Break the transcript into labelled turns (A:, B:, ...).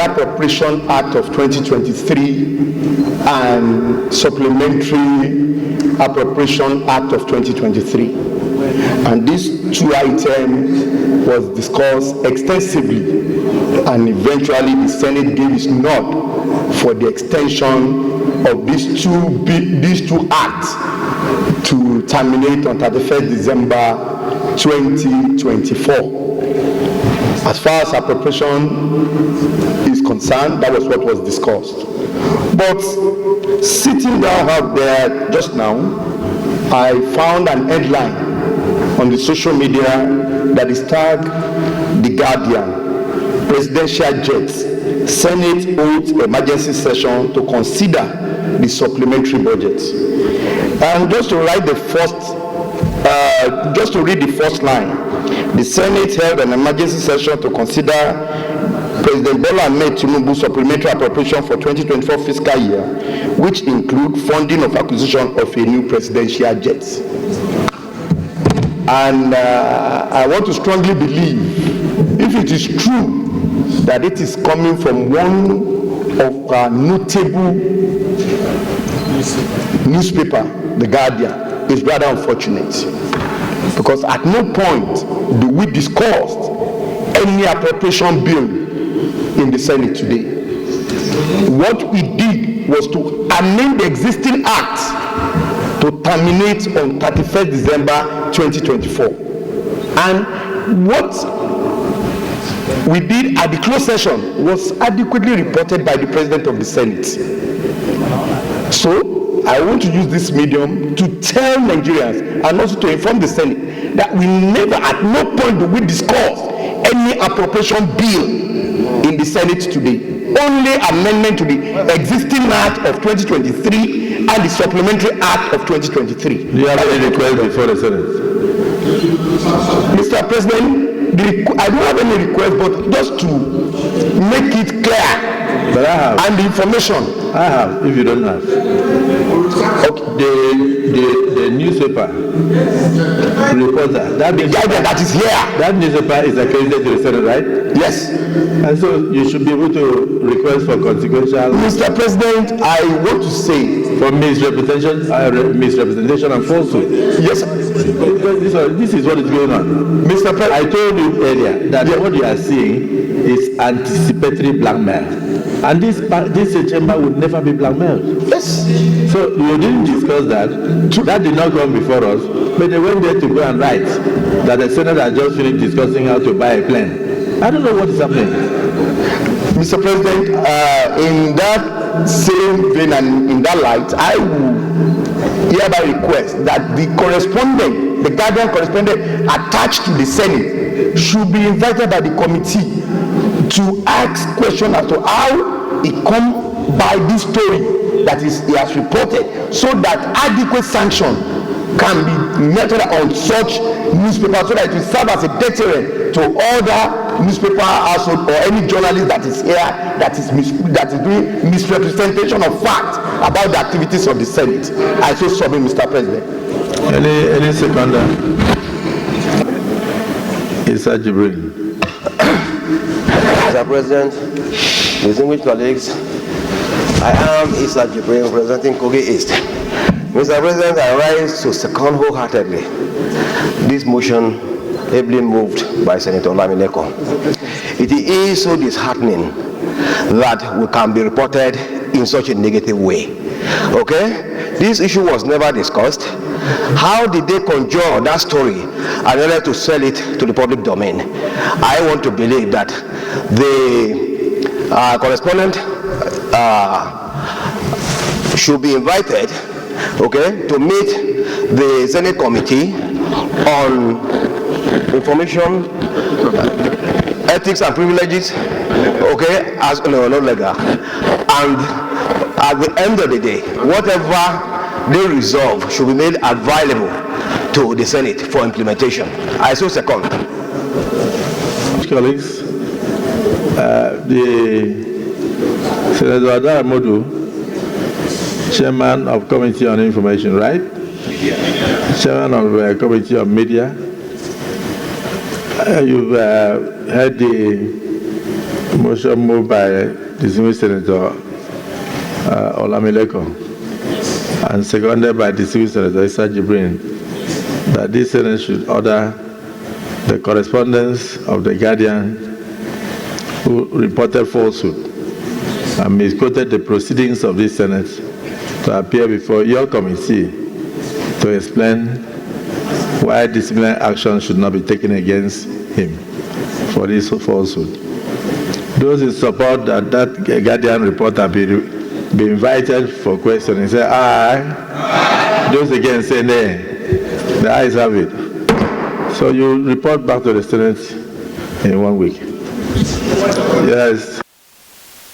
A: Appropriation Act of 2023 and Supplementary Appropriation Act of 2023. And these two items was discussed extensively, and eventually the Senate gave its nod for the extension of these two acts to terminate on 31st December 2024. As far as appropriation is concerned, that was what was discussed. But sitting down out there just now, I found an headline on the social media that is tagged The Guardian, Presidential Jets, Senate holds emergency session to consider the supplementary budget. And just to read the first line, the Senate held an emergency session to consider President Bola Ahmed Tinubu's supplementary appropriation for 2024 fiscal year, which include funding of acquisition of a new presidential jet. And I want to strongly believe, if it is true that it is coming from one of our notable newspaper, The Guardian, is rather unfortunate. Because at no point do we discuss any appropriation bill in the Senate today. What we did was to amend the existing act to terminate on 31st December 2024. And what we did at the closed session was adequately reported by the President of the Senate. So I want to use this medium to tell Nigerians and also to inform the Senate that we never, at no point do we discuss any appropriation bill in the Senate today. Only amendment to the existing Act of 2023 and the Supplementary Act of 2023.
B: Do you have any request before the Senate?
A: Mr. President, I don't have any request, but just to make it clear.
B: But I have.
A: And the information.
B: I have, if you don't have. Okay. The newspaper reporter,
A: that is here.
B: That newspaper is accredited to the Senate, right?
A: Yes.
B: And so you should be able to request for consequential.
A: Mr. President, I want to say
B: for misrepresentation and falsehood.
A: Yes.
B: This is what is going on.
A: Mr. President,
B: I told you earlier that what you are seeing is anticipatory blackmail. And this chamber would never be blackmailed.
A: Yes.
B: So you didn't discuss that. That did not come before us. But they went there to go and write that the Senate had just finished discussing how to buy a plane. I don't know what is happening.
A: Mr. President, in that same vein and in that light, I will hereby request that the correspondent, the Guardian correspondent attached to the Senate should be invited by the committee to ask questions as to how he come by this story that he has reported, so that adequate sanction can be meted on such newspapers, so that it will serve as a deterrent to other newspaper household or any journalist that is here that is doing misrepresentation of fact about the activities of the Senate. I so submit, Mr. President.
B: Any seconder? Isa Jibril.
C: Mr. President, distinguished colleagues, I am Isa Jibril, representing Kogi East. Mr. President, I rise to second wholeheartedly this motion ably moved by Senator Lamineko. It is so disheartening that we can be reported in such a negative way. Okay? This issue was never discussed. How did they conjure that story in order to sell it to the public domain? I want to believe that the correspondent should be invited, okay, to meet the Senate Committee on Information, Ethics and Privileges, okay, as no legal. And at the end of the day, whatever they resolve should be made available to the Senate for implementation. I so second.
B: Colleagues, the Senator Adara Modu, Chairman of Committee on Information, right? Chairman of Committee on Media. You've heard the Motion moved by distinguished Senator Olamileko and seconded by distinguished Senator Issa Jibrin that this Senate should order the correspondence of the Guardian who reported falsehood and misquoted the proceedings of this Senate to appear before your committee to explain why disciplinary action should not be taken against him for this falsehood. Those in support that Guardian reporter be invited for questioning say aye. Those against say nay. The ayes have it. So you report back to the Senate in 1 week. Yes.